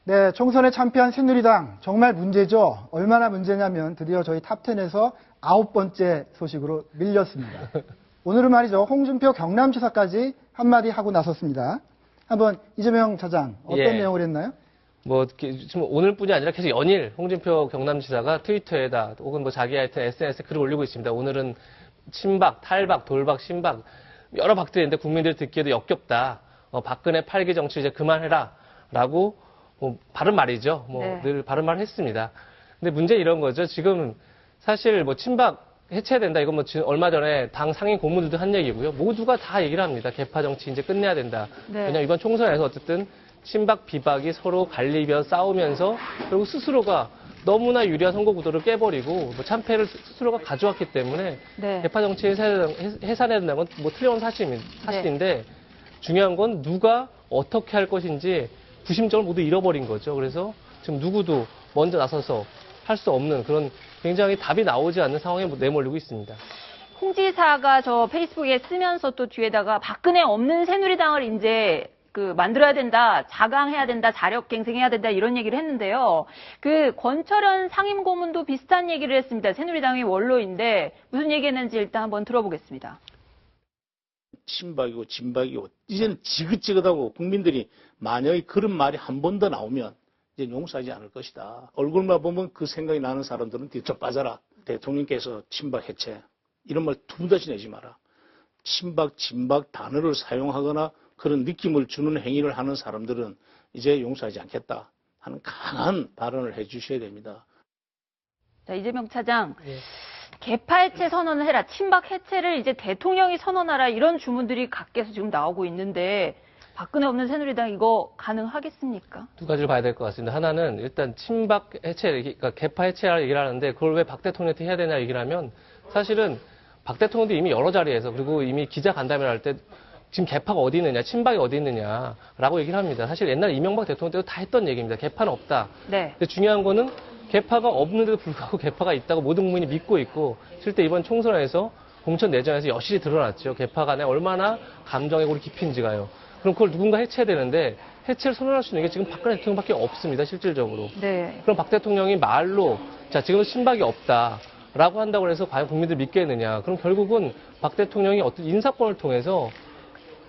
네, 총선에 참패한 새누리당 정말 문제죠. 얼마나 문제냐면 드디어 저희 탑10에서 9번째 소식으로 밀렸습니다. 오늘은 말이죠. 홍준표 경남지사까지 한마디 하고 나섰습니다. 한번 이재명 차장 어떤 내용을 했나요? 지금 오늘뿐이 아니라 계속 연일 홍준표 경남지사가 트위터에다 혹은 자기 하여튼 SNS에 글을 올리고 있습니다. 오늘은 친박, 탈박, 돌박, 신박 여러 박들이 있는데 국민들이 듣기에도 역겹다. 박근혜 8기 정치 이제 그만해라. 라고 바른 말이죠. 늘 바른 말을 했습니다. 근데 문제 이런 거죠. 지금 사실 친박 해체해야 된다. 이건 얼마 전에 당 상임 고문들도 한 얘기고요. 모두가 다 얘기를 합니다. 개파 정치 이제 끝내야 된다. 네. 왜냐면 이번 총선에서 어쨌든 친박, 비박이 서로 갈리며 싸우면서 결국 스스로가 너무나 유리한 선거 구도를 깨버리고 참패를 스스로가 가져왔기 때문에 네. 개파 정치 해산해야 된다는 건 틀림없는 사실인데 중요한 건 누가 어떻게 할 것인지 구심점을 모두 잃어버린 거죠. 그래서 지금 누구도 먼저 나서서 할 수 없는 그런 굉장히 답이 나오지 않는 상황에 내몰리고 있습니다. 홍 지사가 저 페이스북에 쓰면서 또 뒤에다가 박근혜 없는 새누리당을 이제 만들어야 된다, 자강해야 된다, 자력갱생해야 된다 이런 얘기를 했는데요. 권철현 상임고문도 비슷한 얘기를 했습니다. 새누리당의 원로인데 무슨 얘기했는지 일단 한번 들어보겠습니다. 친박이고 진박이고 이제는 지긋지긋하고 국민들이 만약에 그런 말이 한 번 더 나오면 이제 용서하지 않을 것이다. 얼굴만 보면 그 생각이 나는 사람들은 뒤쪽 빠져라. 대통령께서 친박 해체 이런 말 두 번 다시 내지 마라. 친박, 진박 단어를 사용하거나 그런 느낌을 주는 행위를 하는 사람들은 이제 용서하지 않겠다 하는 강한 발언을 해 주셔야 됩니다. 자, 이재명 차장. 개파 해체 선언을 해라. 친박 해체를 이제 대통령이 선언하라. 이런 주문들이 각계에서 지금 나오고 있는데 박근혜 없는 새누리당 이거 가능하겠습니까? 두 가지를 봐야 될 것 같습니다. 하나는 일단 친박 해체, 그러니까 개파 해체라는 얘기를 하는데 그걸 왜 박 대통령한테 해야 되냐 얘기를 하면 사실은 박 대통령도 이미 여러 자리에서 그리고 이미 기자 간담회를 할 때 지금 개파가 어디 있느냐, 친박이 어디 있느냐라고 얘기를 합니다. 사실 옛날 이명박 대통령 때도 다 했던 얘기입니다. 개파는 없다. 네. 근데 중요한 거는 개파가 없는데도 불구하고 개파가 있다고 모든 국민이 믿고 있고 실제 이번 총선에서 공천 내전에서 여실히 드러났죠. 개파 간에 얼마나 감정의 골이 깊은지가요. 그럼 그걸 누군가 해체해야 되는데 해체를 선언할 수 있는 게 지금 박근혜 대통령밖에 없습니다. 실질적으로. 네. 그럼 박 대통령이 말로 지금은 친박이 없다라고 한다고 해서 과연 국민들 믿겠느냐. 그럼 결국은 박 대통령이 어떤 인사권을 통해서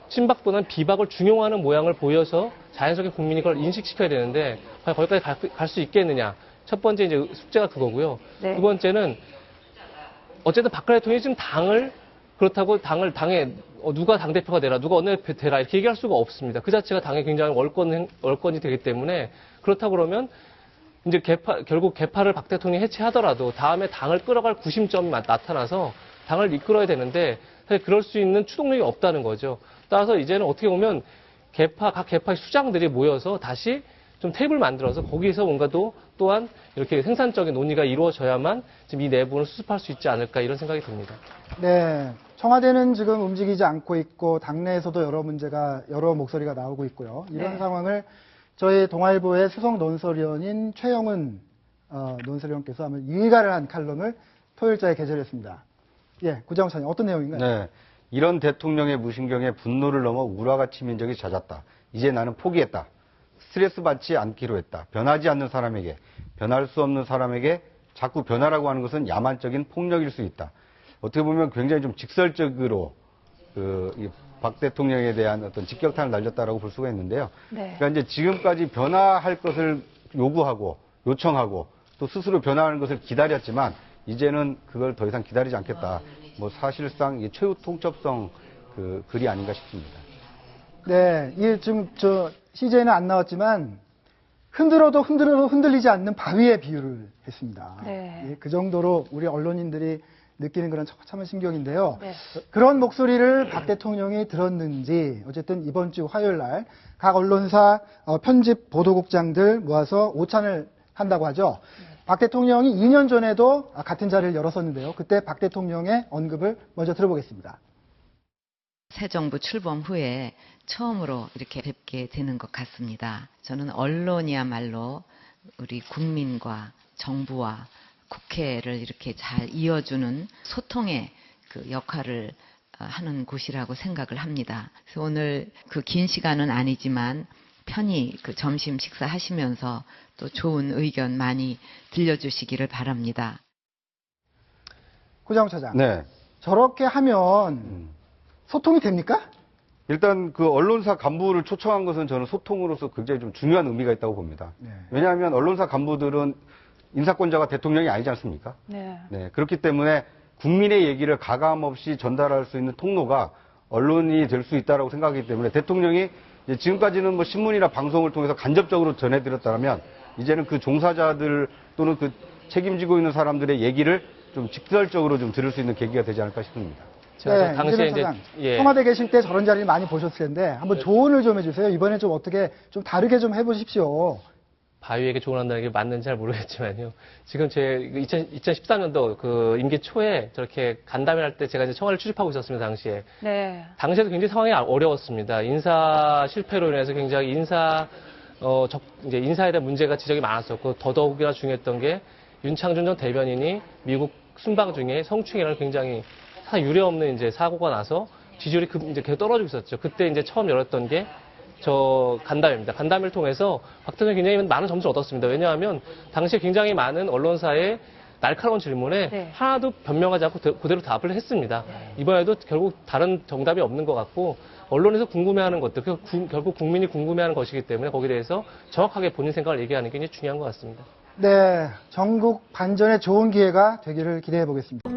친박보다는 비박을 중용하는 모양을 보여서 자연스럽게 국민이 그걸 인식시켜야 되는데 과연 거기까지 갈 수 있겠느냐. 첫 번째 이제 숙제가 그거고요. 네. 두 번째는 어쨌든 박근혜 대통령이 지금 그렇다고 당에 누가 당대표가 되라, 누가 원내대표 되라 이렇게 얘기할 수가 없습니다. 그 자체가 당에 굉장히 월권이 되기 때문에 그렇다고 그러면 이제 결국 개파를 박 대통령이 해체하더라도 다음에 당을 끌어갈 구심점이 나타나서 당을 이끌어야 되는데 사실 그럴 수 있는 추동력이 없다는 거죠. 따라서 이제는 어떻게 보면 각 개파의 수장들이 모여서 다시 좀 테이블 만들어서 거기서 뭔가 또한 이렇게 생산적인 논의가 이루어져야만 지금 이 내부를 수습할 수 있지 않을까 이런 생각이 듭니다. 네, 청와대는 지금 움직이지 않고 있고 당내에서도 여러 목소리가 나오고 있고요. 이런 네. 상황을 저희 동아일보의 수석 논설위원인 최영은 논설위원께서 한번 유의가를 한 칼럼을 토요일자에 게재했습니다. 예, 구자영 차장 어떤 내용인가요? 네, 이런 대통령의 무신경에 분노를 넘어 우라가 치민적이 잦았다. 이제 나는 포기했다. 스트레스 받지 않기로 했다. 변하지 않는 사람에게, 변할 수 없는 사람에게 자꾸 변하라고 하는 것은 야만적인 폭력일 수 있다. 어떻게 보면 굉장히 좀 직설적으로 박 대통령에 대한 어떤 직격탄을 날렸다라고 볼 수가 있는데요. 네. 그러니까 이제 지금까지 변화할 것을 요구하고 요청하고 또 스스로 변화하는 것을 기다렸지만 이제는 그걸 더 이상 기다리지 않겠다. 사실상 이 최후 통첩성 글이 아닌가 싶습니다. 네, 이게 지금 CJ는 안 나왔지만 흔들어도 흔들리지 않는 바위의 비유를 했습니다. 네. 예, 그 정도로 우리 언론인들이 느끼는 그런 처참한 심경인데요. 네. 그런 목소리를 박 대통령이 들었는지 어쨌든 이번 주 화요일 날 각 언론사 편집 보도국장들 모아서 오찬을 한다고 하죠. 박 대통령이 2년 전에도 같은 자리를 열었었는데요. 그때 박 대통령의 언급을 먼저 들어보겠습니다. 새 정부 출범 후에 처음으로 이렇게 뵙게 되는 것 같습니다. 저는 언론이야말로 우리 국민과 정부와 국회를 이렇게 잘 이어주는 소통의 역할을 하는 곳이라고 생각을 합니다. 그래서 오늘 긴 시간은 아니지만 편히 그 점심 식사하시면서 또 좋은 의견 많이 들려주시기를 바랍니다. 고장훈 차장. 네. 저렇게 하면 소통이 됩니까? 일단 그 언론사 간부를 초청한 것은 저는 소통으로서 굉장히 좀 중요한 의미가 있다고 봅니다. 네. 왜냐하면 언론사 간부들은 인사권자가 대통령이 아니지 않습니까? 네. 네, 그렇기 때문에 국민의 얘기를 가감없이 전달할 수 있는 통로가 언론이 될 수 있다고 생각하기 때문에 대통령이 이제 지금까지는 뭐 신문이나 방송을 통해서 간접적으로 전해드렸다면 이제는 그 종사자들 또는 그 책임지고 있는 사람들의 얘기를 좀 직설적으로 좀 들을 수 있는 계기가 되지 않을까 싶습니다. 제가 당시에 이재명 이제 차장, 예. 청와대 계실 때 저런 자리를 많이 보셨을 텐데 한번 조언을 좀 해주세요. 이번에 좀 어떻게 좀 다르게 좀 해보십시오. 바위에게 조언한다는 게 맞는지 잘 모르겠지만요. 지금 제 2013년도 그 임기 초에 저렇게 간담회 할 때 제가 이제 청와대를 출입하고 있었습니다, 당시에. 네. 당시에도 굉장히 상황이 어려웠습니다. 인사 실패로 인해서 굉장히 이제 인사에 대한 문제가 지적이 많았었고, 더더욱이나 중요했던 게 윤창준 전 대변인이 미국 순방 중에 성추행이라는 굉장히 사실 유례없는 이제 사고가 나서 지지율이 이제 계속 떨어지고 있었죠. 그때 이제 처음 열었던 게 저 간담회입니다. 간담회를 통해서 박 대통령이 굉장히 많은 점수를 얻었습니다. 왜냐하면 당시에 굉장히 많은 언론사의 날카로운 질문에 네. 하나도 변명하지 않고 그대로 답을 했습니다. 이번에도 결국 다른 정답이 없는 것 같고 언론에서 궁금해하는 것들, 결국 국민이 궁금해하는 것이기 때문에 거기에 대해서 정확하게 본인 생각을 얘기하는 게 굉장히 중요한 것 같습니다. 네, 전국 반전에 좋은 기회가 되기를 기대해 보겠습니다.